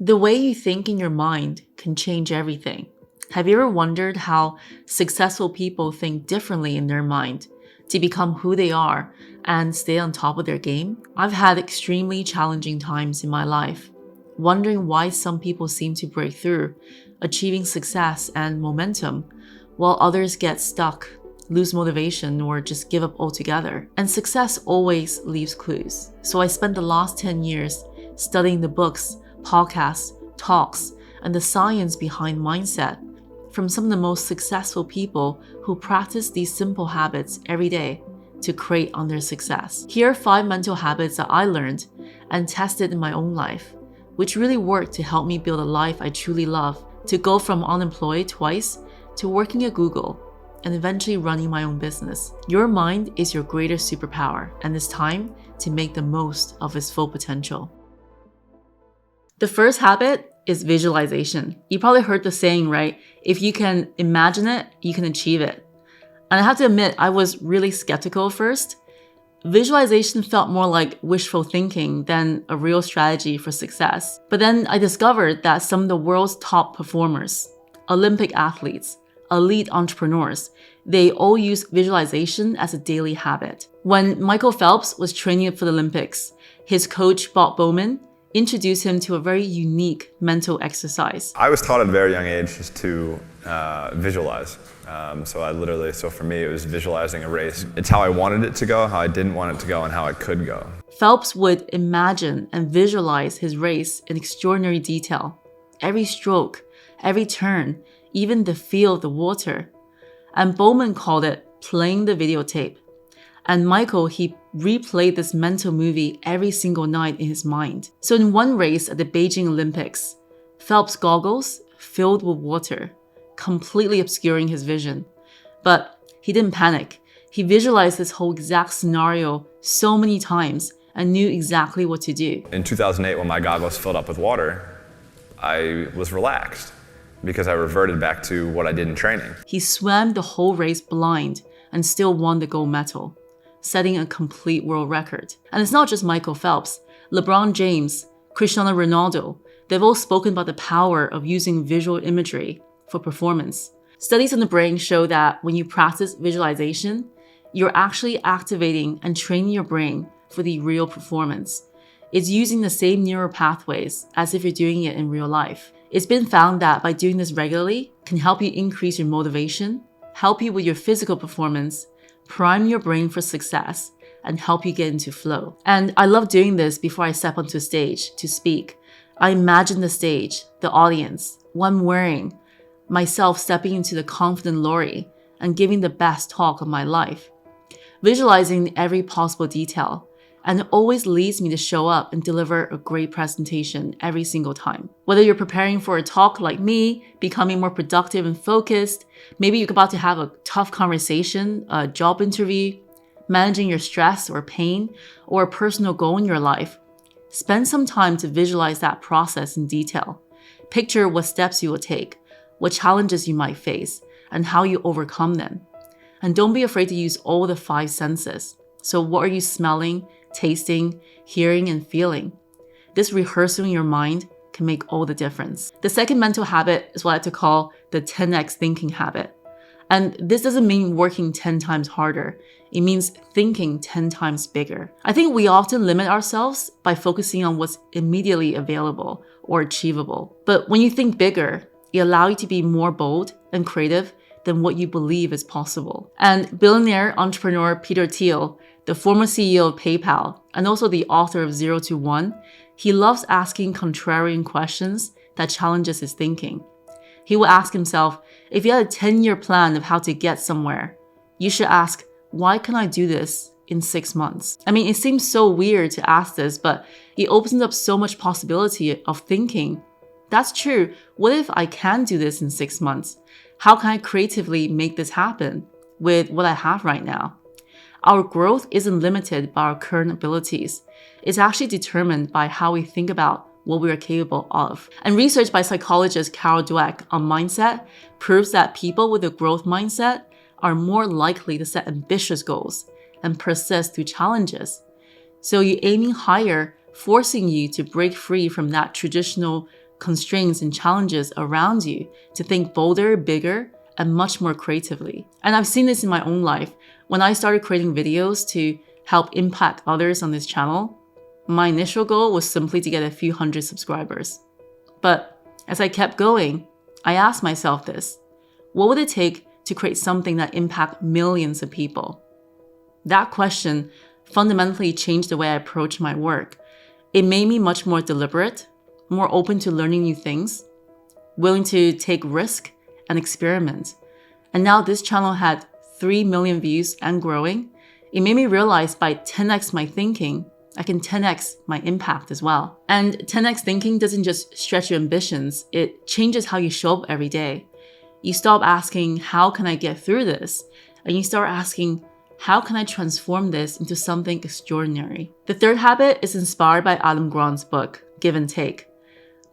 The way you think in your mind can change everything. Have you ever wondered how successful people think differently in their mind to become who they are and stay on top of their game? I've had extremely challenging times in my life, wondering why some people seem to break through, achieving success and momentum, while others get stuck, lose motivation, or just give up altogether. And success always leaves clues. So I spent the last 10 years studying the books, podcasts, talks, and the science behind mindset from some of the most successful people who practice these simple habits every day to create on their success. Here are 5 mental habits that I learned and tested in my own life, which really worked to help me build a life I truly love, to go from unemployed twice to working at Google and eventually running my own business. Your mind is your greatest superpower, and it's time to make the most of its full potential. The first habit is visualization. You probably heard the saying, right? If you can imagine it, you can achieve it. And I have to admit, I was really skeptical at first. Visualization felt more like wishful thinking than a real strategy for success. But then I discovered that some of the world's top performers, Olympic athletes, elite entrepreneurs, they all use visualization as a daily habit. When Michael Phelps was training for the Olympics, his coach, Bob Bowman, introduced him to a very unique mental exercise. I was taught at a very young age just to visualize. So for me, it was visualizing a race. It's how I wanted it to go, how I didn't want it to go, and how it could go. Phelps would imagine and visualize his race in extraordinary detail. Every stroke, every turn, even the feel of the water. And Bowman called it playing the videotape. And Michael, he replayed this mental movie every single night in his mind. So in one race at the Beijing Olympics, Phelps' goggles filled with water, completely obscuring his vision. But he didn't panic. He visualized this whole exact scenario so many times and knew exactly what to do. In 2008, when my goggles filled up with water, I was relaxed because I reverted back to what I did in training. He swam the whole race blind and still won the gold medal, setting a complete world record. And it's not just Michael Phelps. LeBron James, Cristiano Ronaldo, they've all spoken about the power of using visual imagery for performance. Studies on the brain show that when you practice visualization, you're actually activating and training your brain for the real performance. It's using the same neural pathways as if you're doing it in real life. It's been found that by doing this regularly can help you increase your motivation, help you with your physical performance, prime your brain for success, and help you get into flow. And I love doing this before I step onto a stage to speak. I imagine the stage, the audience, what I'm wearing, myself stepping into the confident Laurie and giving the best talk of my life, visualizing every possible detail. And it always leads me to show up and deliver a great presentation every single time. Whether you're preparing for a talk like me, becoming more productive and focused, maybe you're about to have a tough conversation, a job interview, managing your stress or pain, or a personal goal in your life, spend some time to visualize that process in detail. Picture what steps you will take, what challenges you might face, and how you overcome them. And don't be afraid to use all the 5 senses. So what are you smelling, tasting, hearing, and feeling? This rehearsal in your mind can make all the difference. The second mental habit is what I like to call the 10x thinking habit. And this doesn't mean working 10 times harder. It means thinking 10 times bigger. I think we often limit ourselves by focusing on what's immediately available or achievable. But when you think bigger, it allows you to be more bold and creative than what you believe is possible. And billionaire entrepreneur Peter Thiel, the former CEO of PayPal, and also the author of 0 to 1, he loves asking contrarian questions that challenges his thinking. He will ask himself, if you had a 10-year plan of how to get somewhere, you should ask, why can I do this in 6 months? I mean, it seems so weird to ask this, but it opens up so much possibility of thinking, that's true, what if I can do this in 6 months? How can I creatively make this happen with what I have right now? Our growth isn't limited by our current abilities. It's actually determined by how we think about what we are capable of. And research by psychologist Carol Dweck on mindset proves that people with a growth mindset are more likely to set ambitious goals and persist through challenges. So you're aiming higher, forcing you to break free from that traditional constraints and challenges around you to think bolder, bigger, and much more creatively. And I've seen this in my own life. When I started creating videos to help impact others on this channel, my initial goal was simply to get a few hundred subscribers. But as I kept going, I asked myself this: what would it take to create something that impacts millions of people? That question fundamentally changed the way I approach my work. It made me much more deliberate, more open to learning new things, willing to take risk and experiment. And now this channel had 3 million views and growing. It made me realize by 10x my thinking, I can 10x my impact as well. And 10x thinking doesn't just stretch your ambitions, it changes how you show up every day. You stop asking, how can I get through this? And you start asking, how can I transform this into something extraordinary? The third habit is inspired by Adam Grant's book, Give and Take.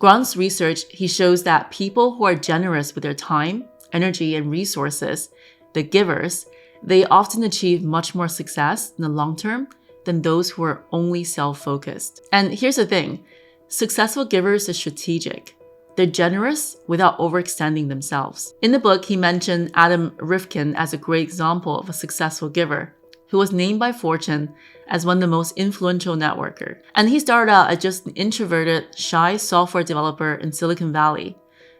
Grant's research, he shows that people who are generous with their time, energy, and resources, the givers, they often achieve much more success in the long term than those who are only self-focused. And here's the thing, successful givers are strategic. They're generous without overextending themselves. In the book, he mentioned Adam Rifkin as a great example of a successful giver who was named by Fortune as one of the most influential networkers. And he started out as just an introverted, shy software developer in Silicon Valley.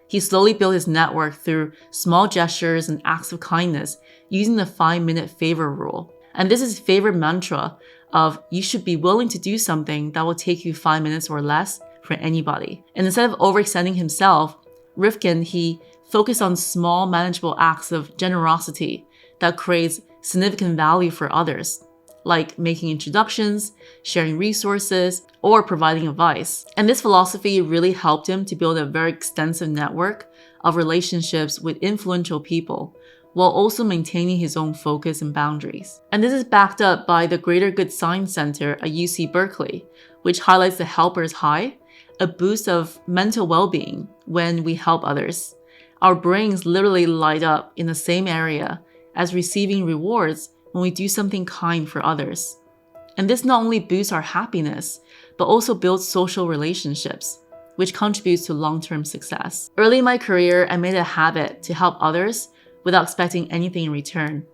He slowly built his network through small gestures and acts of kindness using the 5-minute favor rule. And this is his favorite mantra of you should be willing to do something that will take you 5 minutes or less for anybody. And instead of overextending himself, Rifkin, he focused on small, manageable acts of generosity that creates significant value for others, like making introductions, sharing resources, or providing advice. And this philosophy really helped him to build a very extensive network of relationships with influential people, while also maintaining his own focus and boundaries. And this is backed up by the Greater Good Science Center at UC Berkeley, which highlights the helper's high, a boost of mental well-being when we help others. Our brains literally light up in the same area as receiving rewards when we do something kind for others. And this not only boosts our happiness, but also builds social relationships, which contributes to long-term success. Early in my career, I made it a habit to help others without expecting anything in return.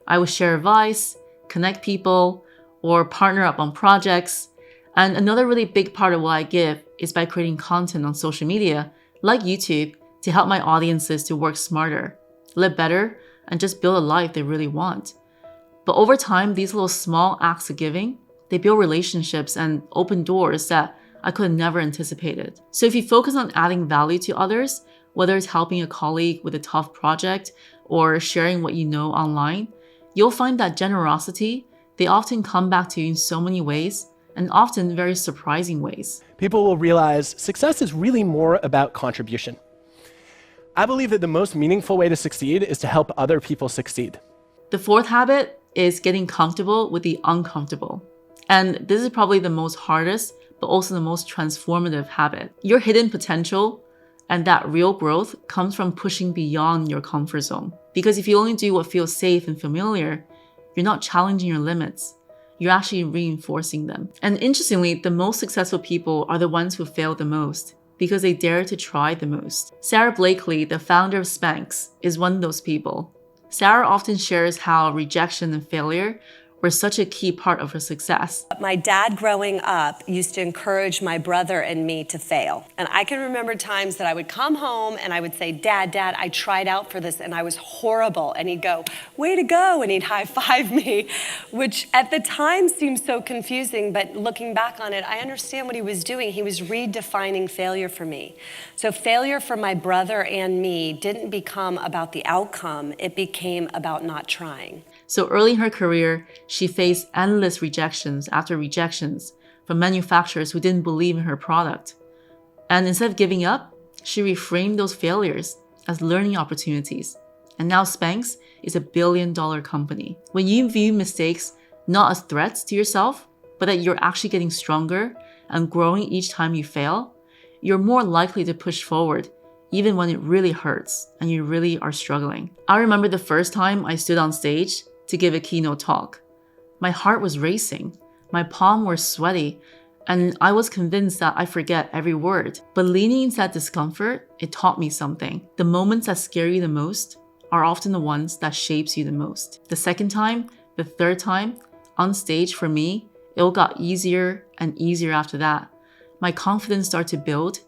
I would share advice, connect people, or partner up on projects. And another really big part of what I give is by creating content on social media, like YouTube, to help my audiences to work smarter, live better, and just build a life they really want. But over time, these little small acts of giving, they build relationships and open doors that I could have never anticipated. So if you focus on adding value to others, whether it's helping a colleague with a tough project or sharing what you know online, you'll find that generosity, they often come back to you in so many ways, and often very surprising ways. People will realize success is really more about contribution. I believe that the most meaningful way to succeed is to help other people succeed. The fourth habit is getting comfortable with the uncomfortable. And this is probably the most hardest, but also the most transformative habit. Your hidden potential and that real growth comes from pushing beyond your comfort zone. Because if you only do what feels safe and familiar, you're not challenging your limits. You're actually reinforcing them. And interestingly, the most successful people are the ones who fail the most because they dare to try the most. Sarah Blakely, the founder of Spanx, is one of those people. Sarah often shares how rejection and failure were such a key part of her success. My dad growing up used to encourage my brother and me to fail. And I can remember times that I would come home and I would say, Dad, I tried out for this and I was horrible. And he'd go, way to go, and he'd high five me, which at the time seemed so confusing, but looking back on it, I understand what he was doing. He was redefining failure for me. So failure for my brother and me didn't become about the outcome, it became about not trying. So early in her career, she faced endless rejections after rejections from manufacturers who didn't believe in her product. And instead of giving up, she reframed those failures as learning opportunities. And now Spanx is a billion-dollar company. When you view mistakes not as threats to yourself, but that you're actually getting stronger and growing each time you fail, you're more likely to push forward even when it really hurts and you really are struggling. I remember the first time I stood on stage to give a keynote talk. My heart was racing, my palms were sweaty, And I was convinced that I forget every word. But leaning into that discomfort, it taught me something. The moments that scare you the most are often the ones that shapes you the most. The second time, the third time, on stage for me, it all got easier and easier after that. My confidence started to build,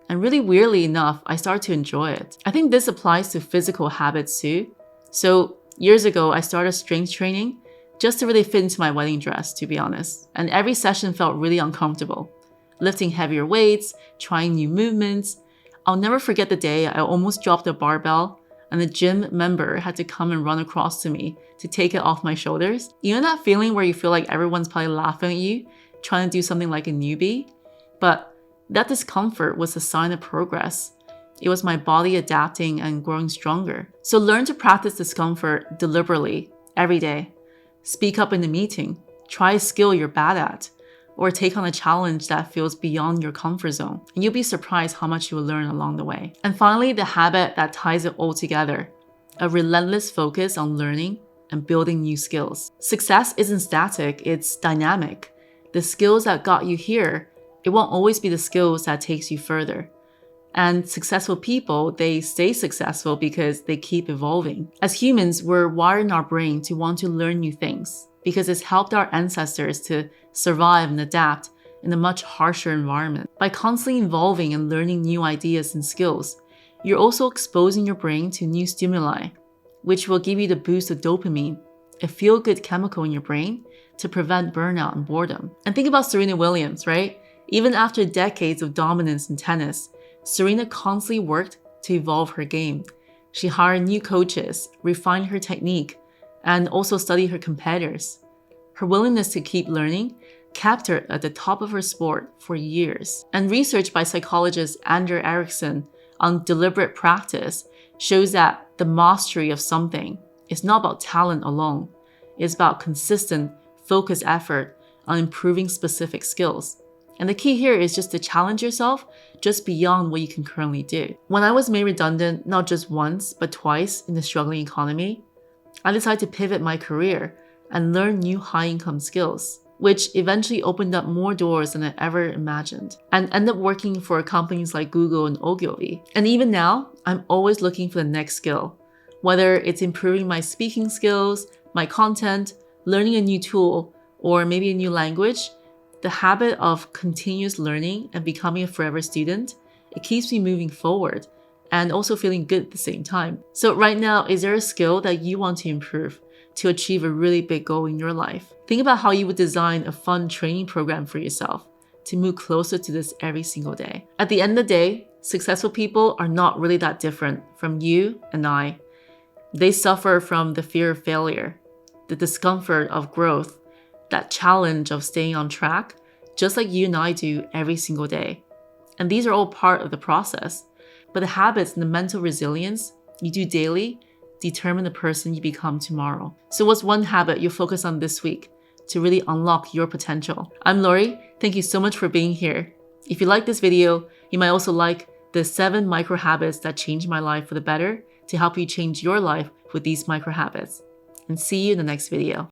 and really weirdly enough, I started to enjoy it. I think this applies to physical habits too. So years ago, I started strength training just to really fit into my wedding dress, to be honest. And every session felt really uncomfortable. Lifting heavier weights, trying new movements. I'll never forget the day I almost dropped a barbell and the gym member had to come and run across to me to take it off my shoulders. You know that feeling where you feel like everyone's probably laughing at you, trying to do something like a newbie? But that discomfort was a sign of progress. It was my body adapting and growing stronger. So learn to practice discomfort deliberately every day. Speak up in a meeting, try a skill you're bad at, or take on a challenge that feels beyond your comfort zone. And you'll be surprised how much you will learn along the way. And finally, the habit that ties it all together, a relentless focus on learning and building new skills. Success isn't static, it's dynamic. The skills that got you here, it won't always be the skills that takes you further. And successful people, they stay successful because they keep evolving. As humans, we're wired in our brain to want to learn new things because it's helped our ancestors to survive and adapt in a much harsher environment. By constantly evolving and learning new ideas and skills, you're also exposing your brain to new stimuli, which will give you the boost of dopamine, a feel-good chemical in your brain to prevent burnout and boredom. And think about Serena Williams, right? Even after decades of dominance in tennis, Serena constantly worked to evolve her game. She hired new coaches, refined her technique, and also studied her competitors. Her willingness to keep learning kept her at the top of her sport for years. And research by psychologist Andrew Erickson on deliberate practice shows that the mastery of something is not about talent alone. It's about consistent, focused effort on improving specific skills. And the key here is just to challenge yourself just beyond what you can currently do. When I was made redundant, not just once, but twice in the struggling economy, I decided to pivot my career and learn new high-income skills, which eventually opened up more doors than I ever imagined, and ended up working for companies like Google and Ogilvy. And even now, I'm always looking for the next skill, whether it's improving my speaking skills, my content, learning a new tool, or maybe a new language. The habit of continuous learning and becoming a forever student, it keeps me moving forward and also feeling good at the same time. So right now, is there a skill that you want to improve to achieve a really big goal in your life? Think about how you would design a fun training program for yourself to move closer to this every single day. At the end of the day, successful people are not really that different from you and I. They suffer from the fear of failure, the discomfort of growth, that challenge of staying on track, just like you and I do every single day. And these are all part of the process. But the habits and the mental resilience you do daily determine the person you become tomorrow. So what's one habit you focus on this week to really unlock your potential? I'm Laurie. Thank you so much for being here. If you like this video, you might also like the 7 micro habits that changed my life for the better to help you change your life with these micro habits. And see you in the next video.